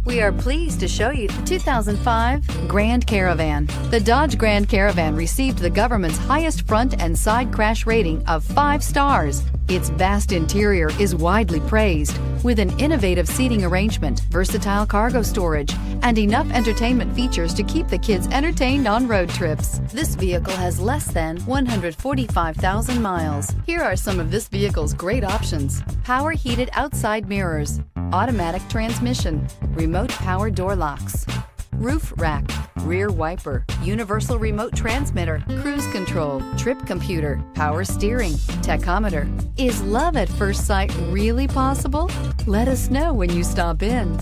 We are pleased to show you the 2005 Grand Caravan. The Dodge Grand Caravan received the government's highest front and side crash rating of 5 stars. Its vast interior is widely praised, with an innovative seating arrangement, versatile cargo storage, and enough entertainment features to keep the kids entertained on road trips. This vehicle has less than 145,000 miles. Here are some of this vehicle's great options: power heated outside mirrors, automatic transmission, remote power door locks, roof rack, rear wiper, universal remote transmitter, cruise control, trip computer, power steering, tachometer. Is love at first sight really possible? Let us know when you stop in.